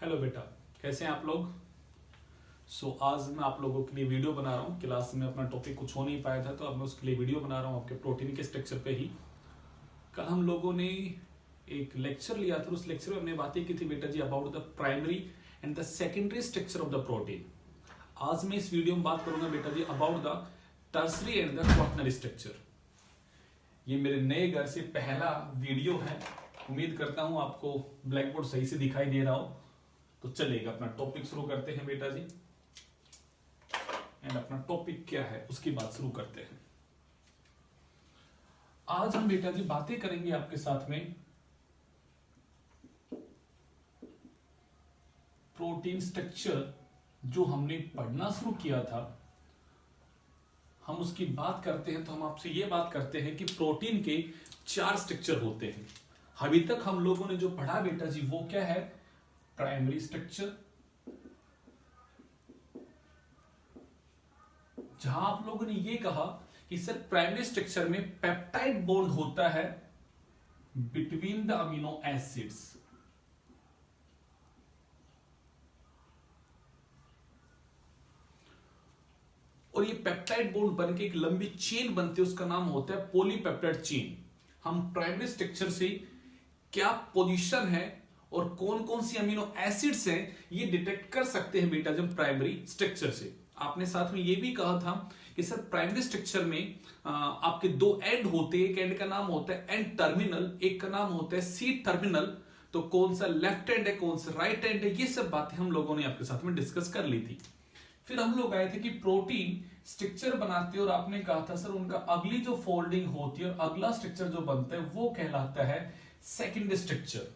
Hello बेटा, कैसे हैं आप लोग। आज मैं आप लोगों के लिए वीडियो बना रहा हूँ। क्लास में अपना टॉपिक कुछ हो नहीं पाया था तो अब मैं उसके लिए वीडियो बना रहा हूँ आपके प्रोटीन के स्ट्रक्चर पे ही। कल हम लोगों ने एक लेक्चर लिया था, उस लेक्चर में हमने बातें की थी बेटा जी about the primary and the secondary structure of the protein. आज मैं इस वीडियो में बात करूंगा बेटा जी about the tertiary and the quaternary structure. ये मेरे नए घर से पहला वीडियो है। उम्मीद करता हूँ आपको ब्लैक बोर्ड सही से दिखाई दे रहा हो। तो चलेगा, अपना टॉपिक शुरू करते हैं बेटा जी। एंड अपना टॉपिक क्या है उसकी बात शुरू करते हैं। आज हम बेटा जी बातें करेंगे आपके साथ में प्रोटीन स्ट्रक्चर जो हमने पढ़ना शुरू किया था। हम उसकी बात करते हैं तो हम आपसे यह बात करते हैं कि प्रोटीन के 4 स्ट्रक्चर होते हैं। अभी तक हम लोगों ने जो पढ़ा बेटा जी वो क्या है, प्राइमरी स्ट्रक्चर, जहां आप लोगों ने ये कहा कि सर प्राइमरी स्ट्रक्चर में पेप्टाइड बॉन्ड होता है बिटवीन द अमीनो एसिड्स। और ये पेप्टाइड बॉन्ड बनके एक लंबी चेन बनती है, उसका नाम होता है पॉलीपेप्टाइड चेन। हम प्राइमरी स्ट्रक्चर से क्या पोजीशन है और कौन कौन सी अमीनो एसिड्स हैं ये डिटेक्ट कर सकते हैं बेटा जब प्राइमरी स्ट्रक्चर से। आपने साथ में ये भी कहा था कि सर प्राइमरी स्ट्रक्चर में आपके 2 एंड होते हैं। एक एंड का नाम होता है एंड टर्मिनल, एक का नाम होता है सी टर्मिनल। तो कौन सा लेफ्ट एंड है, कौन सा राइट एंड है, ये सब बातें हम लोगों ने आपके साथ में डिस्कस कर ली थी। फिर हम लोग आए थे कि प्रोटीन स्ट्रक्चर बनाते हैं और आपने कहा था सर उनका अगली जो फोल्डिंग होती है और अगला स्ट्रक्चर जो बनता है वो कहलाता है सेकेंडरी स्ट्रक्चर।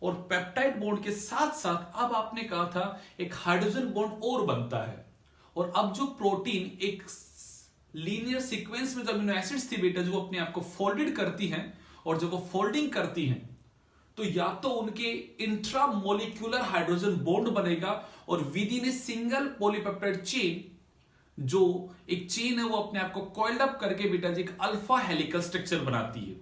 और पेप्टाइड बॉन्ड के साथ साथ अब आपने कहा था एक हाइड्रोजन बॉन्ड और बनता है। और अब जो प्रोटीन एक लीनियर सीक्वेंस में जो अमीनो एसिड्स थी बेटा जो अपने आप को फोल्डेड करती हैं, और जब वो फोल्डिंग करती हैं तो या तो उनके इंट्रा मोलिक्यूलर हाइड्रोजन बॉन्ड बनेगा और with in a single polypeptide chain जो एक चेन है वो अपने आप को कॉइल्ड अप करके बेटा जी एक अल्फा हेलिकल स्ट्रक्चर बनाती है।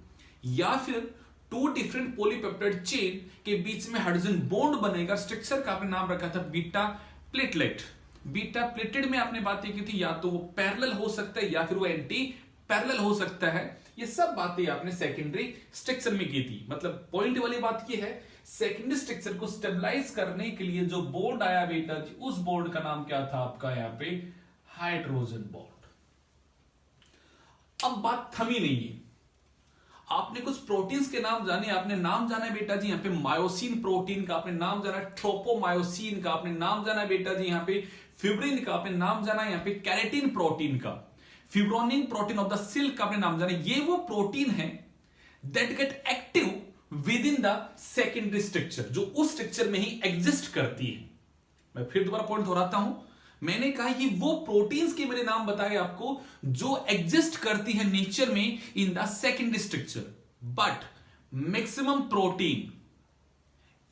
या फिर 2 डिफरेंट पॉलीपेप्टाइड चेन के बीच में हाइड्रोजन बॉन्ड बनेगा। स्ट्रक्चर का आपने नाम रखा था बीटा प्लेटलेट। बीटा प्लेटेड में आपने बातें की थी या तो वो पैरेलल हो सकता है या फिर वो एंटी पैरेलल हो सकता है। ये सब बातें आपने सेकेंडरी स्ट्रक्चर में की थी। मतलब पॉइंट वाली बात ये है, सेकेंडरी स्ट्रक्चर को स्टेबलाइज करने के लिए जो बॉन्ड आया बेटा जी उस बॉन्ड का नाम क्या था आपका यहाँ पे, हाइड्रोजन बॉन्ड। अब बात थमी नहीं है, आपने कुछ प्रोटीन्स के नाम जाने। आपने नाम जाना है बेटा जी यहाँ पे मायोसिन प्रोटीन का, आपने नाम जाना है ट्रोपोमायोसिन का, आपने नाम जाना है बेटा जी यहाँ पे फिब्रिन का, आपने नाम जाना है यहाँ पे कैरेटिन प्रोटीन का, फिब्रोनिन प्रोटीन ऑफ द सिल्क का आपने नाम जाना। ये वो प्रोटीन है that get active with in the secondary structure, जो उस स्ट्रक्चर में ही एग्जिस्ट करती है। मैं फिर दोबारा पॉइंट दोहराता हूं, मैंने कहा कि वो प्रोटीन्स के मेरे नाम बताए आपको जो एग्जिस्ट करती है नेचर में in the secondary structure. But maximum protein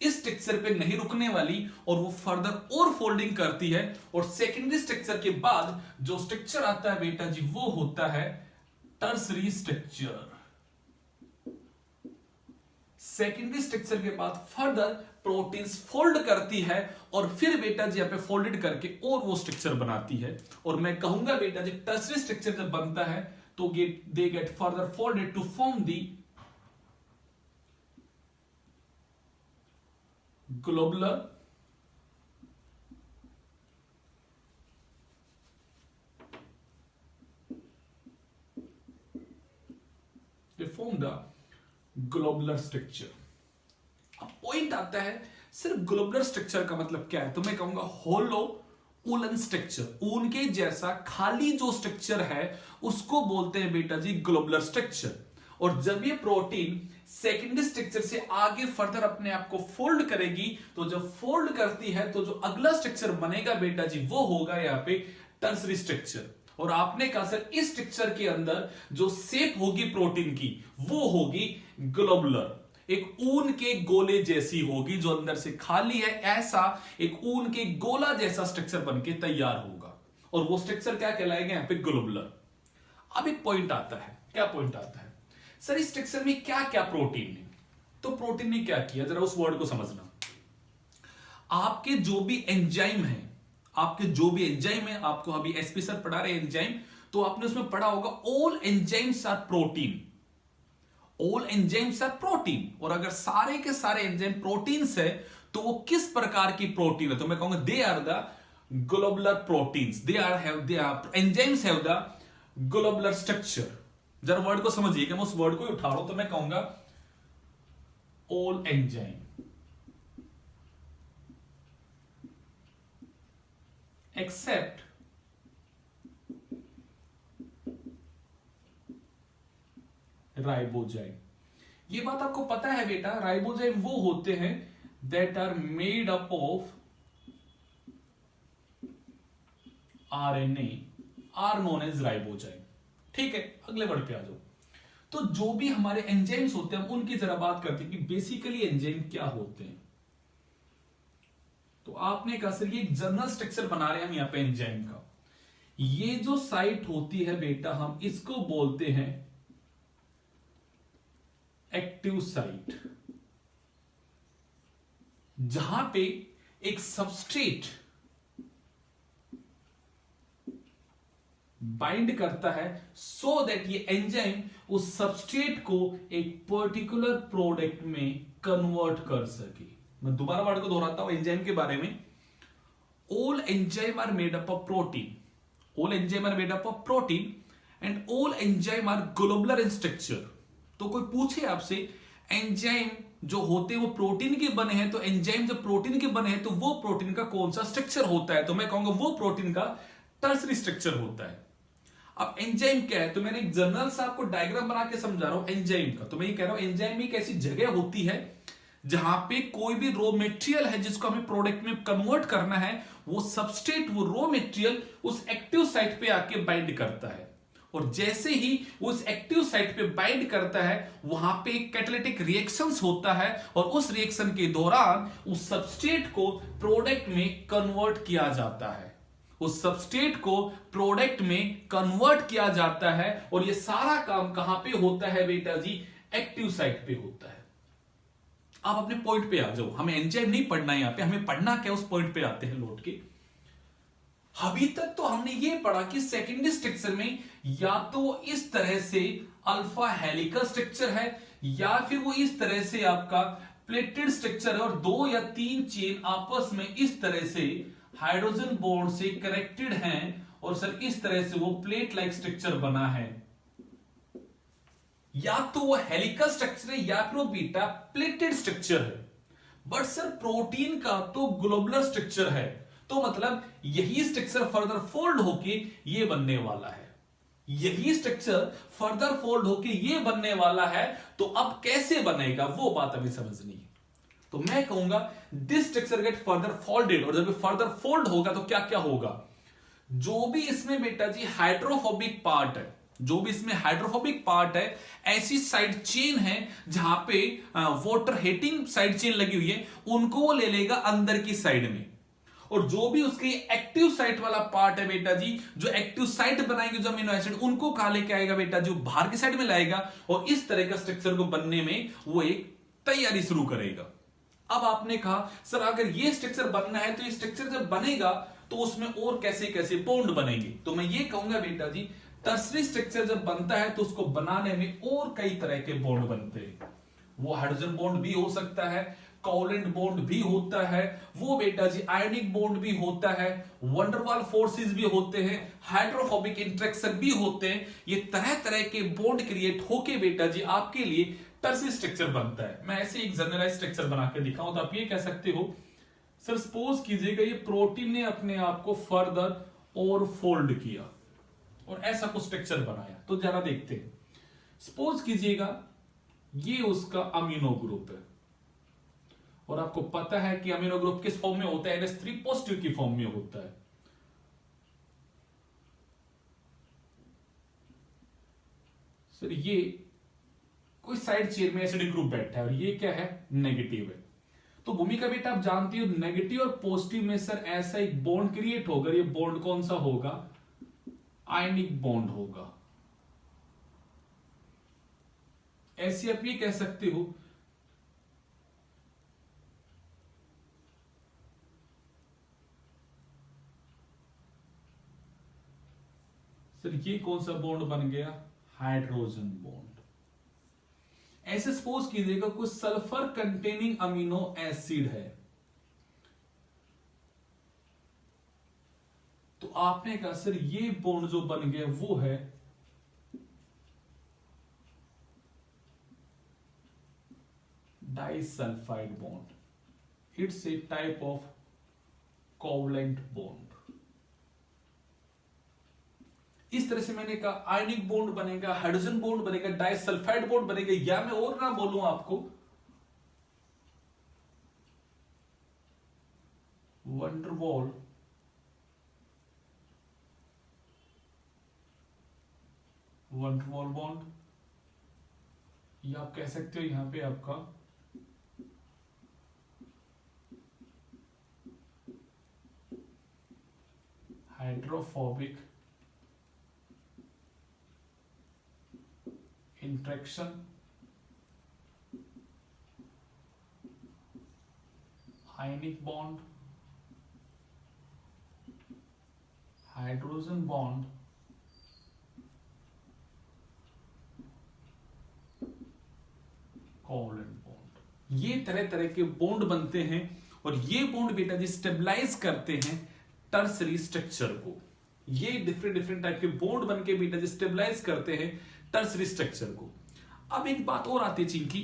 इस स्ट्रक्चर पे नहीं रुकने वाली और वो फर्दर और फोल्डिंग करती है। और सेकेंडरी स्ट्रक्चर के बाद जो स्ट्रक्चर आता है बेटा जी वो होता है टर्सरी स्ट्रक्चर। सेकेंडरी स्ट्रक्चर के बाद फर्दर प्रोटीन्स फोल्ड करती है और फिर बेटा जी यहां पे फोल्डेड करके और वो स्ट्रक्चर बनाती है। और मैं कहूंगा बेटा जी टर्सरी स्ट्रक्चर जब बनता है तो they get further folded to form the globular form the globular structure. अब पॉइंट आता है सिर्फ ग्लोबुलर स्ट्रक्चर का मतलब क्या है, तो मैं कहूंगा होलो ऊलन स्ट्रक्चर। ऊन के जैसा खाली जो स्ट्रक्चर है उसको बोलते हैं बेटा जी ग्लोबुलर स्ट्रक्चर। और जब ये प्रोटीन सेकेंडरी स्ट्रक्चर से आगे फर्दर अपने आप को फोल्ड करेगी तो जब फोल्ड करती है तो जो अगला स्ट्रक्चर बनेगा बेटा जी वो होगा यहाँ पे टर्सरी स्ट्रक्चर। और आपने कहा सर इस स्ट्रक्चर के अंदर जो शेप होगी प्रोटीन की वो होगी ग्लोबुलर, एक ऊन के गोले जैसी होगी जो अंदर से खाली है। ऐसा एक ऊन के गोला जैसा स्ट्रक्चर बनके तैयार होगा और वो स्ट्रक्चर क्या कहलाएगा यहाँ पे, ग्लोबुलर। अब एक पॉइंट आता है, क्या पॉइंट आता है सर इस स्ट्रक्चर में क्या क्या प्रोटीन है। तो प्रोटीन ने क्या किया जरा उस वर्ड को समझना। आपके जो भी एंजाइम है, आपको अभी एसपी सर पढ़ा रहे एंजाइम, तो आपने उसमें पढ़ा होगा all enzymes are protein, all enzymes are protein. और अगर सारे के सारे एंजाइम प्रोटीन्स है तो वो किस प्रकार की प्रोटीन है? तो मैं कहूंगा they are the globular proteins, they are enzymes have the globular structure. जरा वर्ड को समझिए कि मैं उस वर्ड को ही उठा रहा हूं, तो मैं कहूंगा ऑल एंजाइम एक्सेप्ट राइबोजाइम। ये बात आपको पता है बेटा, राइबोजाइम वो होते हैं that are made up of RNA are known as ribozyme. ठीक है, अगले वर्ड पे आ जाओ। तो जो भी हमारे एंजाइम्स होते हैं उनकी जरा बात करते हैं कि बेसिकली एंजाइम क्या होते हैं। तो आपने कहा सर ये एक जनरल स्ट्रक्चर बना रहे हैं हम यहां पे एंजाइम का। ये जो साइट होती है बेटा हम इसको बोलते हैं एक्टिव साइट, जहां पे एक सबस्ट्रेट बाइंड करता है सो दैट ये एंजाइम उस सबस्ट्रेट को एक पर्टिकुलर प्रोडक्ट में कन्वर्ट कर सके। मैं दोबारा वर्ड को दोहराता हूं एंजाइम के बारे में। All enzyme are made up of protein, all enzyme are made up of protein and all enzyme are globular in structure. तो कोई पूछे आपसे एंजाइम जो होते हैं वो प्रोटीन के बने हैं, तो एंजाइम जब प्रोटीन के बने हैं तो वो प्रोटीन का कौन सा स्ट्रक्चर होता है? तो मैं कहूंगा वो प्रोटीन का टर्सरी स्ट्रक्चर होता है। अब एंजाइम क्या है? तो मैंने एक जनरल सा आपको डायग्राम बना के समझा रहा हूं एंजाइम का। तो मैं ये कह रहा हूं एंजाइम एक ऐसी जगह होती है जहां पे कोई भी रॉ मटेरियल है जिसको हमें प्रोडक्ट में कन्वर्ट करना है, वो सबस्ट्रेट वो रॉ मटेरियल उस एक्टिव साइट पे आके बाइंड करता है। और जैसे ही उस एक्टिव साइट पे बाइंड करता है वहां पे कैटालिटिक रिएक्शंस होता है और उस रिएक्शन के दौरान उस सबस्ट्रेट को प्रोडक्ट में कन्वर्ट किया जाता है, उस सबस्ट्रेट को प्रोडक्ट में कन्वर्ट किया जाता है। और ये सारा काम कहां पे होता है बेटा जी? एक्टिव साइट पे होता है। आप अपने पॉइंट पे आ जाओ, हमें एंजाइम नहीं पढ़ना है यहां पे, हमें पढ़ना क्या उस पॉइंट पे आते हैं लौट के। अभी तक तो हमने ये पढ़ा कि सेकेंडरी स्ट्रक्चर में या तो इस तरह से अल्फा हेलिकल स्ट्रक्चर है या फिर वो इस तरह से आपका प्लेटेड स्ट्रक्चर है और 2 या 3 चेन आपस में इस तरह से हाइड्रोजन बॉन्ड से कनेक्टेड हैं और सर इस तरह से वो प्लेट लाइक स्ट्रक्चर बना है। या तो वो हेलिकल स्ट्रक्चर है या फिर वो बीटा प्लेटेड स्ट्रक्चर है। बट सर प्रोटीन का तो ग्लोबुलर स्ट्रक्चर है, तो मतलब यही स्ट्रक्चर फर्दर फोल्ड होके ये बनने वाला है, यही स्ट्रक्चर फर्दर फोल्ड होके ये बनने वाला है। तो अब कैसे बनेगा वो बात अभी समझनी है। तो मैं कहूंगा this structure get further folded, और जब फर्दर फोल्ड होगा तो क्या क्या होगा? जो भी इसमें बेटा जी हाइड्रोफोबिक पार्ट है, जो भी इसमें हाइड्रोफोबिक पार्ट है, ऐसी साइड चेन है जहां पे वाटर हीटिंग साइड चेन लगी हुई है, उनको वो ले लेगा अंदर की साइड में। और जो भी उसके एक्टिव साइट वाला पार्ट है बेटा जी, जो एक्टिव साइट बनाएंगे जो अमीनो एसिड, उनको कहां लेके आएगा बेटा? जो बाहर की साइड में लाएगा और इस तरह का स्ट्रक्चर को बनने में वो एक तैयारी शुरू करेगा। अब आपने कहा सर अगर ये स्ट्रक्चर बनना है तो ये स्ट्रक्चर जब बनेगा तो उसमें और कैसे कैसे बॉन्ड बनेंगे? तो मैं ये कहूंगा बेटा जी टर्सरी स्ट्रक्चर जब बनता है तो उसको बनाने में और कई तरह के बॉन्ड बनते हैं। वो हाइड्रोजन बॉन्ड भी हो सकता है, कोवलेंट बॉन्ड भी होता है, वो बेटा जी आयनिक बॉन्ड भी होता है, वंडरवाल फोर्सेस भी होते हैं, हाइड्रोफोबिक इंटरेक्शन भी होते हैं। ये तरह तरह के बॉन्ड क्रिएट होके बेटा जी आपके लिए टर्सरी स्ट्रक्चर बनता है। मैं ऐसे एक जनरलाइज स्ट्रक्चर बना के दिखाऊं तो आप ये कह सकते हो सर सपोज कीजिएगा ये प्रोटीन ने अपने आप को फर्दर और फोल्ड किया और ऐसा कुछ स्ट्रक्चर बनाया। तो जरा देखते हैं, सपोज कीजिएगा ये उसका अमीनो ग्रुप है और आपको पता है कि अमीनो ग्रुप किस फॉर्म में होता है? NH3 पॉजिटिव की फॉर्म में होता है। सर ये कोई साइड चेन में एसिडिक ग्रुप बैठा है और ये क्या है? नेगेटिव है। तो भूमिका बेटा आप जानती हो नेगेटिव और पॉजिटिव में सर ऐसा एक बॉन्ड क्रिएट होगा। ये बॉन्ड कौन सा होगा? आयनिक बॉन्ड होगा। ऐसे आप ये कह सकते हो सर ये कौन सा बॉन्ड बन गया? Hydrogen bond. ऐसे सपोज कीजिएगा कोई सल्फर कंटेनिंग अमीनो एसिड है, तो आपने कहा सर ये बॉन्ड जो बन गया वो है disulphide bond, it's a type of covalent bond. इस तरह से मैंने कहा आयनिक बॉन्ड बनेगा, हाइड्रोजन बॉन्ड बनेगा, डाइसल्फाइड बॉन्ड बनेगा, या मैं और ना बोलूं आपको वंडरवॉल बॉन्ड, या आप कह सकते हो यहां पे आपका hydrophobic interaction, ionic bond, hydrogen bond, covalent bond. ये तरह तरह के बॉन्ड बनते हैं और ये बॉन्ड बेटा जी स्टेबलाइज करते हैं टर्सरी स्ट्रक्चर को। ये डिफरेंट डिफरेंट टाइप के बॉन्ड बन के बेटा जी स्टेबलाइज करते हैं टर्सरी स्ट्रक्चर को। अब एक बात और आती है चिंकी,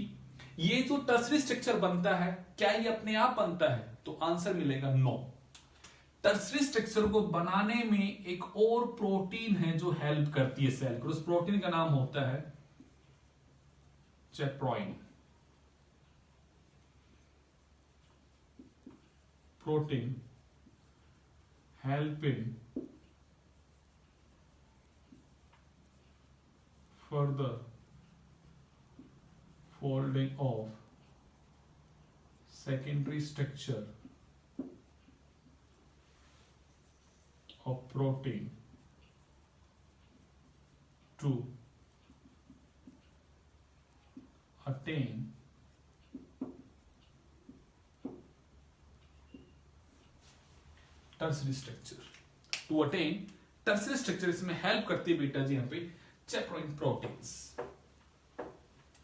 ये जो टर्सरी स्ट्रक्चर बनता है क्या ये अपने आप बनता है? तो आंसर मिलेगा नो। टर्सरी स्ट्रक्चर को बनाने में एक और प्रोटीन है जो हेल्प करती है सेल को, उस प्रोटीन का नाम होता है चेप्रोइन। Protein helping further folding of secondary structure of protein to attain tertiary structure. To attain tertiary structure इसमें हेल्प करती है बेटा जी यहाँ पे चेप्रोइन प्रोटीन्स।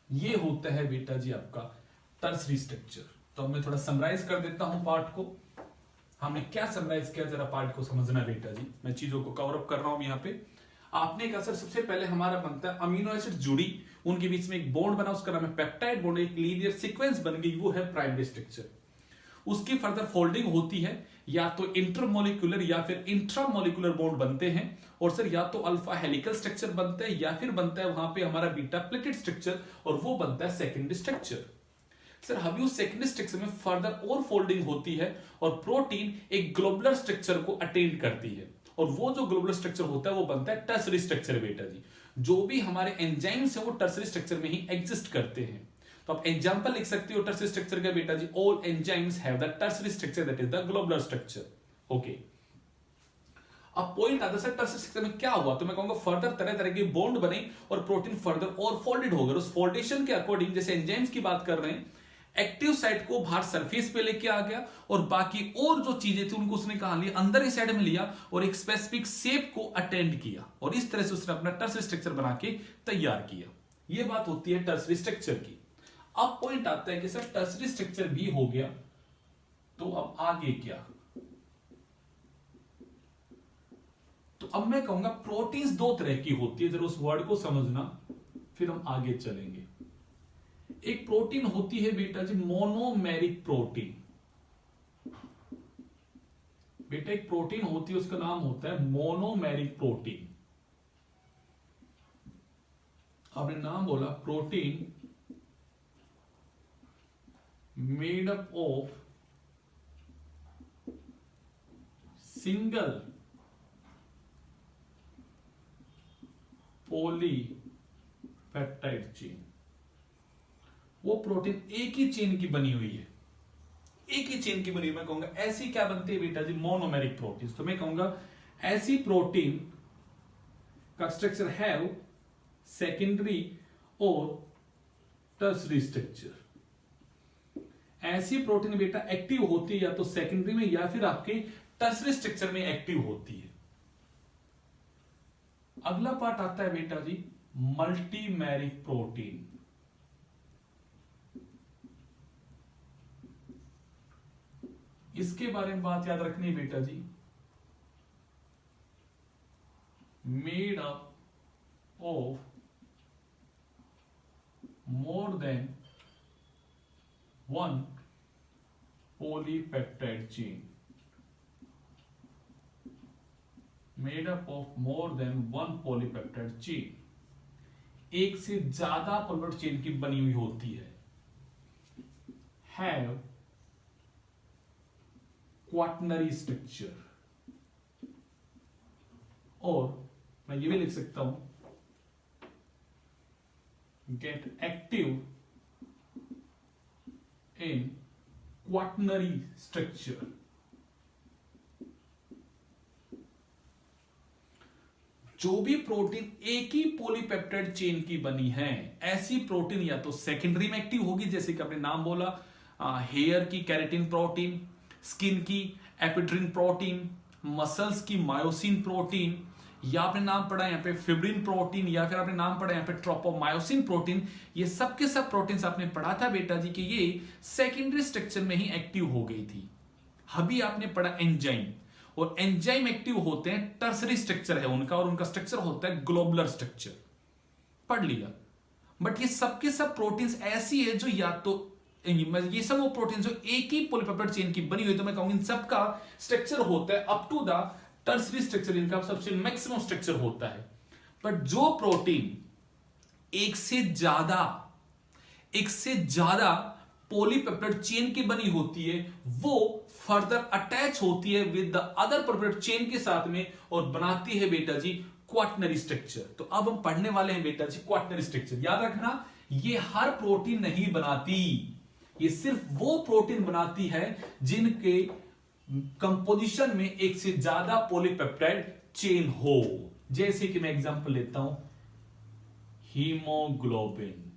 ये होता है बेटा जी आपका टर्सरी स्ट्रक्चर। तो अब मैं थोड़ा समराइज कर देता हूं पार्ट को। हमने क्या समराइज किया जरा पार्ट को समझना बेटा जी। मैं चीजों को कवर अप कर रहा हूं यहाँ पे। आपने कहा सर सबसे पहले हमारा बनता है अमीनो एसिड जुड़ी, उनके बीच में एक बॉन्ड बना, उसका नाम है पेप्टाइड बॉन्ड, एक लीनियर सीक्वेंस बन गई, वो है प्राइमरी स्ट्रक्चर। उसकी फर्दर फोल्डिंग होती है, या तो इंटरमोलिकुलर या फिर इंट्रामोलिकुलर बॉन्ड बनते हैं, और सर या तो अल्फा हेलिकल स्ट्रक्चर बनता है या फिर बनता है वहां पे हमारा बीटा प्लेटेड स्ट्रक्चर, और वो बनता है सेकेंडरी स्ट्रक्चर। सर अभी उस सेकेंडरी स्ट्रक्चर में फर्दर और फोल्डिंग होती है और प्रोटीन एक ग्लोबुलर स्ट्रक्चर को अटेंड करती है, और वो जो ग्लोबुलर स्ट्रक्चर होता है वो बनता है टर्सरी स्ट्रक्चर बेटा जी। जो भी हमारे एंजाइम्स हैं वो टर्सरी स्ट्रक्चर में ही एग्जिस्ट करते हैं। तो आप एग्जांपल लिख सकते हो टर्सरी स्ट्रक्चर का बेटा जी, all enzymes have the tertiary structure that is the globular structure. Okay, अब पॉइंट आता है टर्सरी स्ट्रक्चर में क्या हुआ, तो मैं कहूंगा फर्दर तरह तरह के बॉन्ड बने और प्रोटीन फर्दर और फोल्डेड हो गए। उस फोल्डेशन के अकॉर्डिंग जैसे एंजाइम्स की बात कर रहे हैं, एक्टिव साइट को बाहर सरफेस पे लेके आ गया और बाकी और जो चीजें थी उनको उसने कहा लिया अंदर ही साइड में लिया और एक स्पेसिफिक शेप को अटेंड किया, और इस तरह से उसने अपना टर्सरी स्ट्रक्चर बना के तैयार किया। यह बात होती है टर्सरी स्ट्रक्चर की। अब पॉइंट आता है कि सर टर्सरी स्ट्रक्चर भी हो गया, तो अब आगे क्या? तो अब मैं कहूंगा प्रोटीन्स दो तरह की होती है, जरा उस वर्ड को समझना फिर हम आगे चलेंगे। एक प्रोटीन होती है बेटा जी मोनोमेरिक प्रोटीन। बेटा एक प्रोटीन होती है उसका नाम होता है मोनोमेरिक प्रोटीन। आपने नाम बोला protein made up of single polypeptide chain. वो प्रोटीन एक ही चेन की बनी हुई है, एक ही चेन की बनी हुई। मैं कहूंगा ऐसी क्या बनती है बेटा जी मोनोमेरिक प्रोटीन। तो मैं कहूंगा ऐसी प्रोटीन का स्ट्रक्चर हैव सेकेंडरी और टर्सरी स्ट्रक्चर। ऐसी प्रोटीन बेटा एक्टिव होती है या तो सेकेंडरी में या फिर आपके टर्सरी स्ट्रक्चर में एक्टिव होती है। अगला पार्ट आता है बेटा जी मल्टीमेरिक प्रोटीन। इसके बारे में बात याद रखनी है बेटा जी, made up of more than one polypeptide chain, made up of more than one polypeptide chain, एक से ज्यादा पॉलीपेप्टाइड चेन की बनी हुई होती है। हैव क्वाटनरी स्ट्रक्चर, और मैं ये भी लिख सकता हूं gate active in quaternary structure. जो भी प्रोटीन एक ही पॉलीपेप्टाइड चेन की बनी है, ऐसी प्रोटीन या तो सेकेंडरी में एक्टिव होगी, जैसे कि आपने नाम बोला हेयर की कैरेटिन प्रोटीन, स्किन की एपिड्रिन प्रोटीन, मसल्स की मायोसिन प्रोटीन, या आपने नाम पढ़ा यहां पे फिब्रिन प्रोटीन, या फिर आपने नाम पढ़ा यहां पे ट्रोपोमायोसिन प्रोटीन। ये सब के सब प्रोटीन्स आपने पढ़ा था बेटा जी कि ये सेकेंडरी स्ट्रक्चर में ही एक्टिव हो गई थी। अभी आपने पढ़ा एंजाइम, और एंजाइम एक्टिव होते हैं, टर्सरी स्ट्रक्चर है उनका, और उनका स्ट्रक्चर होता है ग्लोबुलर स्ट्रक्चर, पढ़ लिया। बट ये सबके सब प्रोटीन्स ऐसी है जो या तो ये सब वो प्रोटीन जो एक ही पॉलीपेप्टाइड चेन की बनी हुई, तो मैं कहूंगा इन सबका स्ट्रक्चर होता है up to the tertiary structure, इनका सबसे मैक्सिमम स्ट्रक्चर होता है। बट जो प्रोटीन एक से ज्यादा पॉलीपेप्टाइड चेन की बनी होती है, वो फर्दर अटैच होती है with the other polypeptide chain के साथ में, और बनाती है बेटा जी क्वाटनरी स्ट्रक्चर। तो अब हम पढ़ने वाले हैं बेटा जी क्वाटनरी स्ट्रक्चर। याद रखना, ये हर प्रोटीन नहीं बनाती, ये सिर्फ वो प्रोटीन बनाती है जिनके कंपोजिशन में एक से ज्यादा पॉलीपेप्टाइड चेन हो। जैसे कि मैं एग्जांपल लेता हूं हीमोग्लोबिन,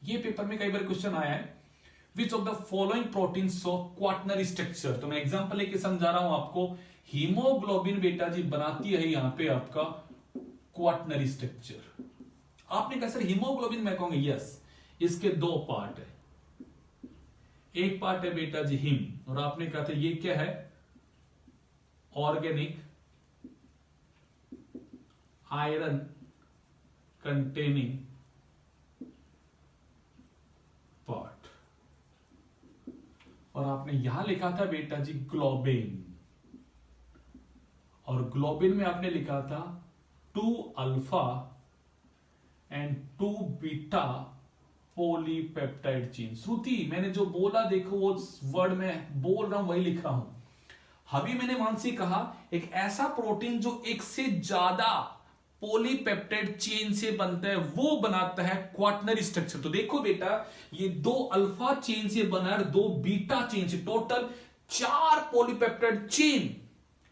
ये पेपर में कई बार क्वेश्चन आया है, which of the following proteins of quaternary structure. तो मैं एग्जांपल लेके समझा रहा हूं आपको। हीमोग्लोबिन बेटा जी बनाती है यहां पे आपका क्वाटनरी स्ट्रक्चर। आपने कहा सर हीमोग्लोबिन, मैं कहूंगा यस, इसके दो पार्ट है। एक पार्ट है बेटा जी हिम, और आपने कहा था ये क्या है, ऑर्गेनिक आयरन कंटेनिंग पार्ट, और आपने यहां लिखा था बेटा जी ग्लोबिन, और ग्लोबिन में आपने लिखा था 2 alpha and 2 beta polypeptide chain. Shruti, मैंने जो बोला देखो वो वर्ड में बोल रहा हूं वही लिख रहा हूं। अभी मैंने मानसी कहा एक ऐसा प्रोटीन जो एक से ज्यादा पॉलीपेप्टाइड चेन से बनता है, वो बनाता है क्वाटनरी स्ट्रक्चर। तो देखो बेटा, ये 2 अल्फा चेन से बना है, 2 बीटा चेन से, टोटल 4 पॉलीपेप्टाइड चेन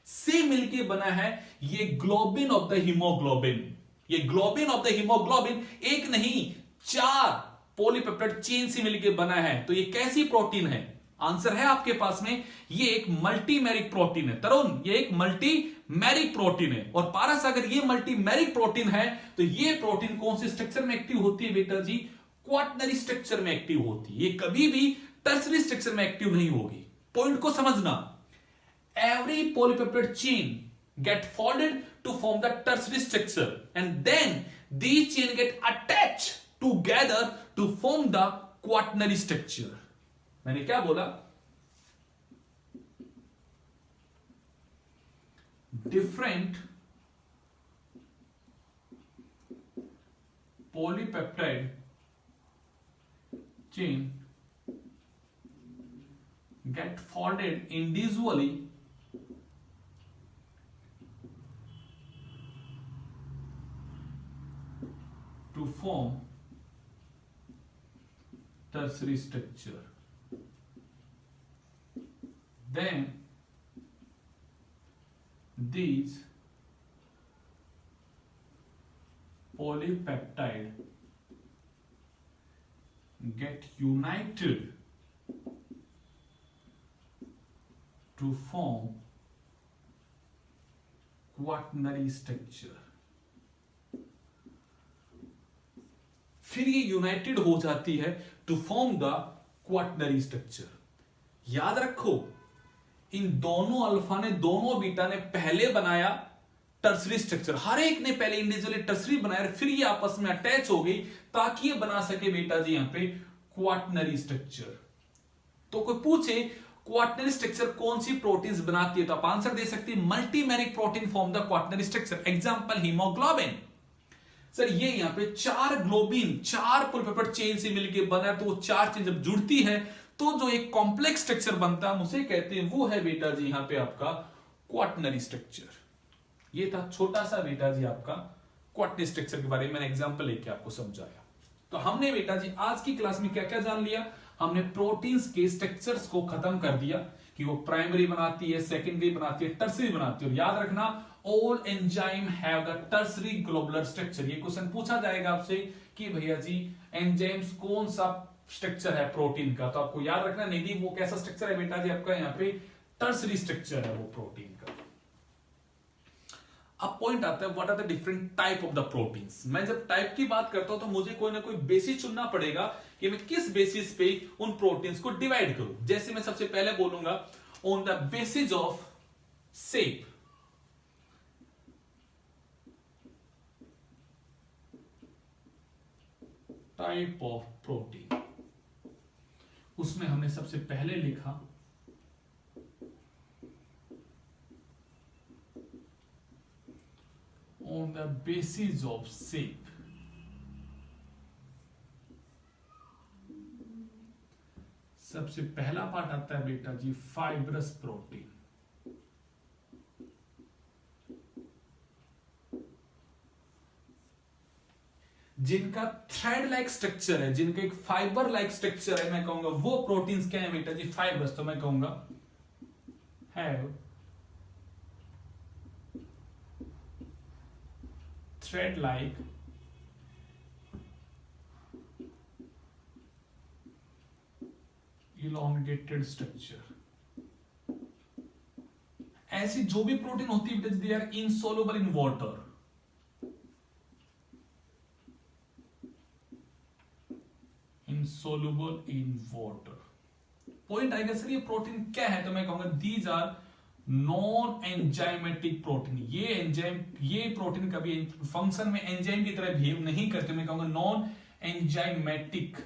से मिलके बना है ये ग्लोबिन ऑफ द हीमोग्लोबिन। ये ग्लोबिन ऑफ द हीमोग्लोबिन एक नहीं 4 पॉलीपेप्टाइड चेन से मिलके बना है। तो ये कैसी प्रोटीन है? आंसर है आपके पास में, ये एक मल्टीमेरिक प्रोटीन है। तरुण, ये एक मल्टीमेरिक प्रोटीन है। और पारस, अगर ये मल्टीमेरिक प्रोटीन है तो ये प्रोटीन कौन से स्ट्रक्चर में एक्टिव होती है बेटा जी? क्वाटनरी स्ट्रक्चर में एक्टिव होती है। ये कभी भी टर्सरी स्ट्रक्चर में एक्टिव नहीं होगी। पॉइंट को समझना, every polypeptide chain get folded to form the tertiary structure, and then these chain get attached together to form the quaternary structure. मैंने क्या बोला? Different polypeptide chain get folded individually to form tertiary structure. Then these polypeptide get united to form quaternary structure. फिर ये United हो जाती है to form the quaternary structure. याद रखो, इन दोनों अल्फा ने दोनों बीटा ने पहले बनाया टर्सरी स्ट्रक्चर, हर एक ने पहले इंडिविजुअली टर्सरी बनाया, फिर ये आपस में अटैच हो गई ताकि ये बना सके बेटा जी यहां पे क्वाटनरी स्ट्रक्चर। तो कोई पूछे क्वाटनरी स्ट्रक्चर कौन सी प्रोटीन्स बनाती है, तो आप आंसर दे सकते हैं multimeric protein form the quaternary structure. Example haemoglobin. Sir ये यहां पे चार ग्लोबिन चार पुल चेन से मिलकर बना है, तो वो चार चेन जब जुड़ती है तो जो एक कॉम्प्लेक्स स्ट्रक्चर बनता है हम उसे कहते हैं, वो है बेटा जी यहां पे आपका क्वाटनरी स्ट्रक्चर। ये था छोटा सा बेटा जी आपका क्वाटनरी स्ट्रक्चर के बारे में मैंने एग्जांपल लेके आपको समझाया। तो हमने बेटा जी आज की क्लास में क्या क्या जान लिया, हमने प्रोटीन्स के स्ट्रक्चर्स को खत्म कर दिया कि वो प्राइमरी बनाती है, सेकेंडरी बनाती है, टर्सरी बनाती है। और याद रखना all enzyme have the tertiary globular structure. ये क्वेश्चन पूछा जाएगा आपसे कि भैया जी एंजाइम्स कौन सा स्ट्रक्चर है प्रोटीन का, तो आपको याद रखना नहीं वो कैसा स्ट्रक्चर है बेटा जी आपका यहाँ पे टर्सरी स्ट्रक्चर है वो प्रोटीन का। अब पॉइंट आता है what are the different type of the proteins. मैं जब टाइप की बात करता हूं तो मुझे कोई ना कोई बेसिस चुनना पड़ेगा कि मैं किस बेसिस पे उन प्रोटीन्स को डिवाइड करूं। जैसे मैं सबसे पहले बोलूंगा on the basis of shape, type of protein, उसमें हमने सबसे पहले लिखा on the basis of shape। सबसे पहला पार्ट आता है बेटा जी फाइब्रस प्रोटीन। जिनका थ्रेड लाइक स्ट्रक्चर है, जिनका एक फाइबर लाइक स्ट्रक्चर है, मैं कहूंगा वो प्रोटीन्स क्या है बेटा जी फाइब्रस। तो मैं कहूंगा have thread like elongated structure। ऐसी जो भी प्रोटीन होती है they are insoluble in water, insoluble in water। Point आएगा सर ये प्रोटीन क्या है, तो मैं कहूंगा these are non enzymatic protein. ये एंजाइम ये प्रोटीन कभी फंक्शन में एंजाइम की तरह बिहेव नहीं करते, मैं कहूंगा नॉन एंजाइमेटिक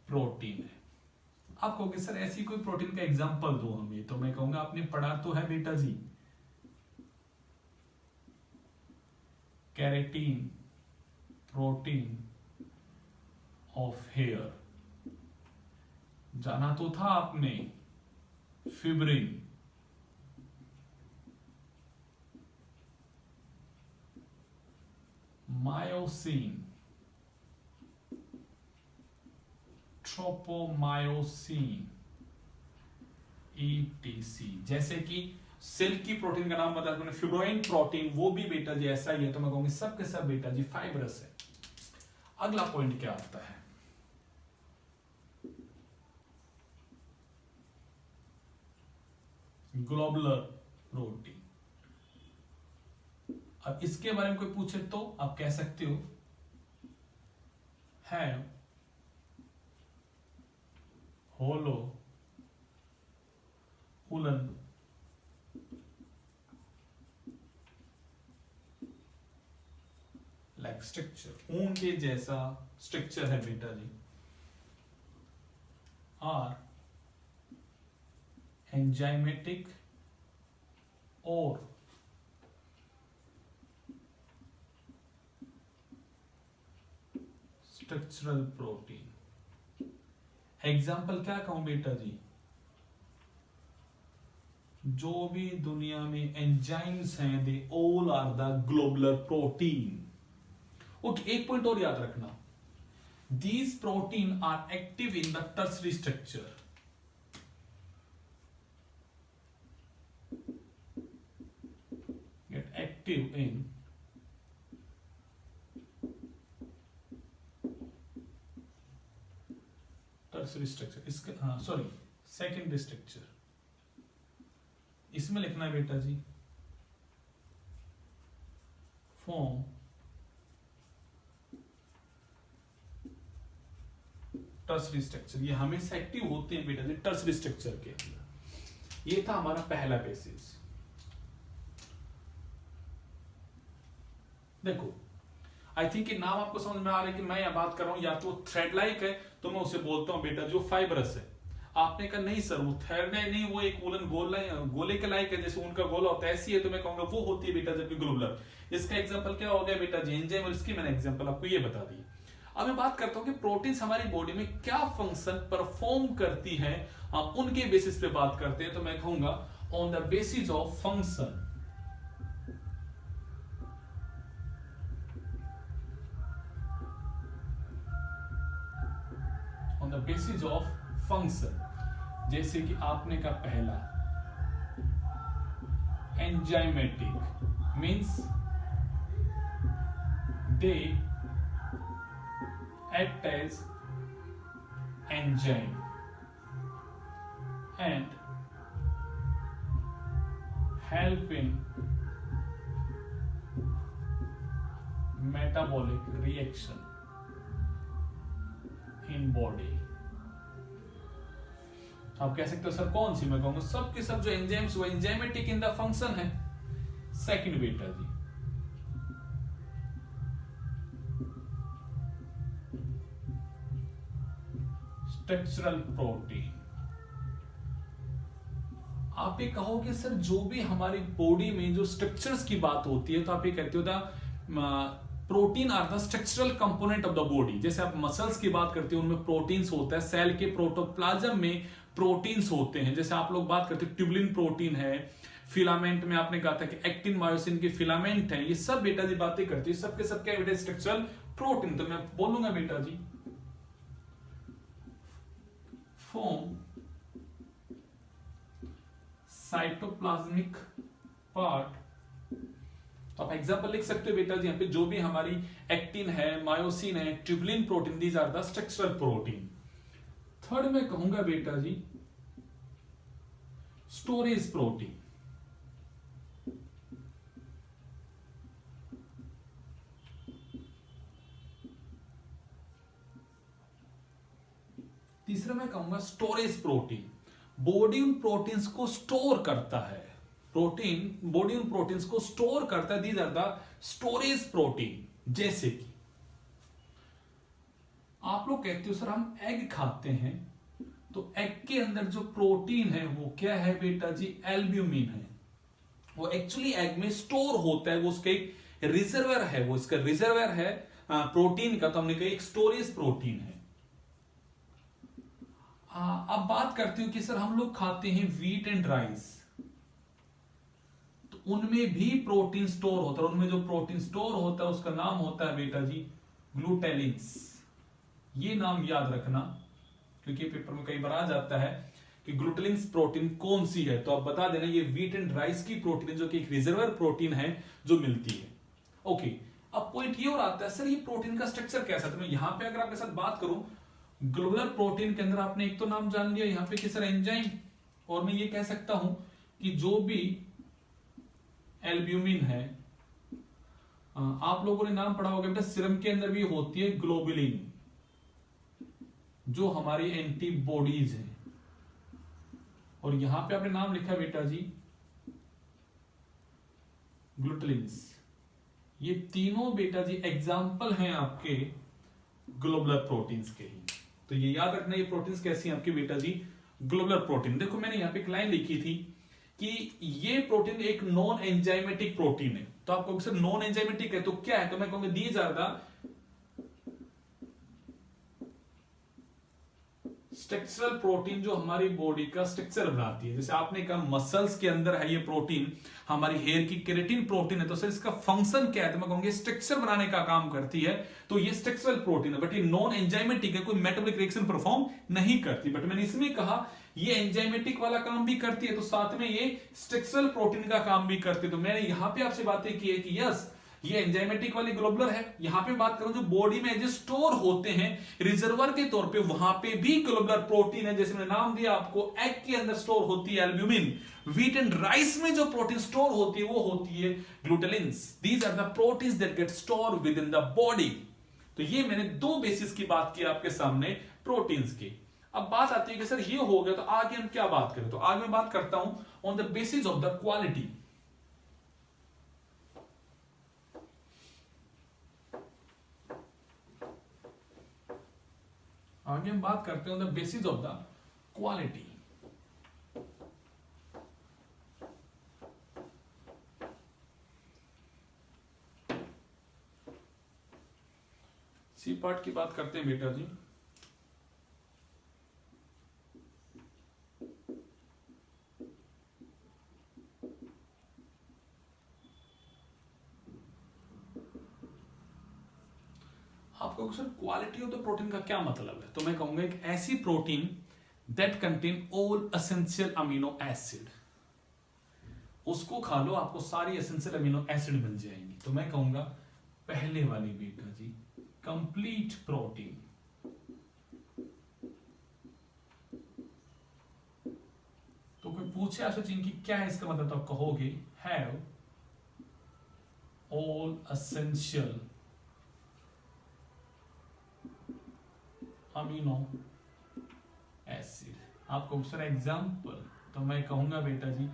प्रोटीन है। आप कहोगे सर ऐसी कोई प्रोटीन का एग्जांपल दो हमें, तो मैं कहूंगा आपने पढ़ा तो है बेटा जी कैरेटीन प्रोटीन ऑफ हेयर, जाना तो था आपने फिब्रिन, मायोसिन, ट्रोपोमायोसिन, ईटीसी। जैसे कि सेल की प्रोटीन का नाम बता मैंने फिब्रोइन प्रोटीन, वो भी बेटा जी ऐसा ही है, तो मैं कहूंगी सब के सब बेटा जी फाइब्रस है। अगला पॉइंट क्या आता है, ग्लोबुलर प्रोटीन। अब इसके बारे में कोई पूछे तो आप कह सकते हो है होलो उलन लाइक स्ट्रक्चर, ऊन के जैसा स्ट्रक्चर है बेटा जी। आर एंजाइमेटिक और स्ट्रक्चरल प्रोटीन। एग्जाम्पल क्या कहूं बेटा जी, जो भी दुनिया में एंजाइम्स हैं they all are the globular protein. Okay, एक पॉइंट और याद रखना, these protein are active in the tertiary structure. Get active in tertiary structure. इसका हाँ सॉरी सेकेंडरी स्ट्रक्चर, इसमें लिखना है बेटा जी फॉर्म टर्सरी स्ट्रक्चर ये हमेशा एक्टिव होते हैं बेटा जी टर्सरी स्ट्रक्चर के अंदर। ये था हमारा पहला बेसिस। देखो आई थिंक ये नाम आपको समझ में आ रहा है कि मैं यह बात कर रहा हूं या तो थ्रेड लाइक है तो मैं उसे बोलता हूं बेटा जो फाइबरस है। आपने कहा नहीं सर वो थ्रेड नहीं, वो एक वूलन गोले के लाइक है, जैसे उनका गोला होता है ऐसी है, तो मैं कहूंगा वो होती है बेटा जबकि ग्लोबुलर। इसका एग्जांपल क्या हो गया बेटा जी एंजाइम, और इसकी मैंने एग्जांपल आपको ये बता दी। अब मैं बात करता हूं कि प्रोटीन्स हमारी बॉडी में क्या फंक्शन परफॉर्म करती है, हम उनके बेसिस पे बात करते हैं। तो मैं कहूंगा on the basis of function, on the basis of function. जैसे कि आपने कहा पहला enzymatic means they act as enzyme and help in metabolic reaction in body। आप कह सकते हो सर कौन सी, मैं कहूंगा सब के सब जो एंजाइम्स वो एंजाइमेटिक इन द फंक्शन है। सेकंड बेटा जी स्ट्रक्चरल प्रोटीन। आप ये कहोगे सर जो भी हमारी बॉडी में जो स्ट्रक्चर्स की बात होती है तो आप ये कहते हो the protein are the structural component of the body. जैसे आप मसल्स की बात करते हो उनमें प्रोटीन्स होता है, सेल के प्रोटोप्लाज्म में प्रोटीन्स होते हैं। जैसे आप लोग बात करते हो ट्यूबुलिन प्रोटीन है, फिलामेंट में आपने कहा था कि एक्टिन मायोसिन के फिलामेंट है, ये सब बेटा जी बातें करती है, सबके सब क्या बेटा स्ट्रक्चरल प्रोटीन। तो मैं बोलूंगा बेटा जी form साइटोप्लाज्मिक पार्ट। तो आप एग्जांपल लिख सकते हो बेटा जी यहाँ पे जो भी हमारी एक्टिन है, मायोसिन है, tubulin protein, these are the structural protein. Third में कहूंगा बेटा जी स्टोरेज प्रोटीन। तीसरा मैं कहूंगा स्टोरेज प्रोटीन। बॉडी उन प्रोटीन्स को स्टोर करता है, बॉडी उन प्रोटीन्स को स्टोर करता है, these are the storage protein. जैसे कि आप लोग कहते हो सर हम एग खाते हैं तो एग के अंदर जो प्रोटीन है वो क्या है बेटा जी एल्ब्यूमिन है। वो एक्चुअली एग में स्टोर होता है, वो उसका एक रिजर्वर है, वो इसका रिजर्वर है प्रोटीन का, तो हमने कहा एक स्टोरेज प्रोटीन है। अब बात करते हो कि सर हम लोग खाते हैं व्हीट एंड राइस, तो उनमें भी प्रोटीन स्टोर होता है, उनमें जो प्रोटीन स्टोर होता है उसका नाम होता है बेटा जी ग्लूटेलिन्स। ये नाम याद रखना क्योंकि पेपर में कई बार आ जाता है कि ग्लूटेलिन्स प्रोटीन कौन सी है, तो आप बता देना ये व्हीट एंड राइस की प्रोटीन है जो कि एक रिजर्वर प्रोटीन है जो मिलती है। ओके, अब पॉइंट ये और आता है सर ये प्रोटीन का स्ट्रक्चर कैसा, तो मैं यहां पे अगर आपके साथ बात करूं ग्लोबुलर प्रोटीन के अंदर आपने एक तो नाम जान लिया यहां पे कि सर एंजाइम, और मैं ये कह सकता हूं कि जो भी एल्ब्यूमिन है, आप लोगों ने नाम पढ़ा होगा बेटा सीरम के अंदर भी होती है ग्लोबुलिन जो हमारी एंटीबॉडीज है, और यहां पे आपने नाम लिखा बेटा जी ग्लूटेलिन्स। ये तीनों बेटा जी एग्जाम्पल हैं आपके ग्लोबुलर प्रोटीन्स के ही, तो ये याद रखना ये प्रोटीन्स कैसी हैं आपके बेटा जी ग्लोबुलर प्रोटीन। देखो मैंने यहां पे एक लाइन लिखी थी कि ये प्रोटीन एक नॉन एंजाइमेटिक प्रोटीन है, तो आपको सर नॉन एंजाइमेटिक है तो क्या है, तो मैं कहूंगा these are the structural protein जो हमारी बॉडी का स्ट्रक्चर बनाती है। जैसे आपने कहा मसल्स के अंदर है ये प्रोटीन, हमारी हेयर की केराटिन प्रोटीन है, तो सर इसका फंक्शन क्या है, तो मैं कहूंगा स्ट्रक्चर बनाने का काम करती है, तो ये स्ट्रक्चरल प्रोटीन है, बट ये नॉन एंजाइमेटिक है, कोई मेटाबॉलिक रिएक्शन परफॉर्म नहीं करती। बट मैंने इसमें कहा ये एंजाइमेटिक वाला काम भी करती है, तो साथ में ये स्ट्रक्चरल प्रोटीन का काम भी करती है। तो मैंने यहां पे आपसे बातें की है कि यस ये एंजाइमेटिक वाली ग्लोबुलर है। यहां पे बात करूं जो बॉडी में जो स्टोर होते हैं रिजर्वर के तौर पे, वहां पे भी ग्लोबुलर प्रोटीन है। जैसे मैंने नाम दिया आपको एग के अंदर स्टोर होती है एल्ब्यूमिन, व्हीट एंड राइस में जो प्रोटीन स्टोर होती है वो होती है glutelins. These are the proteins that get store within the body. तो ये मैंने दो बेसिस की बात की आपके सामने, प्रोटीन्स की। अब बात आती है कि सर ये हो गया तो आगे हम क्या बात करें, तो आगे मैं बात करता हूं on the basis of the quality. आगे हम बात करते हैं on the basis of the quality. C part की बात करते हैं बेटा जी। आपको sir quality of the protein का क्या मतलब है, तो मैं कहूंगा एक ऐसी protein that contain all essential amino acid, उसको खा लो आपको सारी एसेंशियल अमीनो एसिड मिल जाएंगी। तो मैं कहूंगा पहले वाली बेटा जी कंप्लीट प्रोटीन। तो कोई पूछे आपसे जिनकी क्या है इसका मतलब, तो आप कहोगे have all essential amino acid. आपको सर एग्जांपल, तो मैं कहूंगा बेटा जी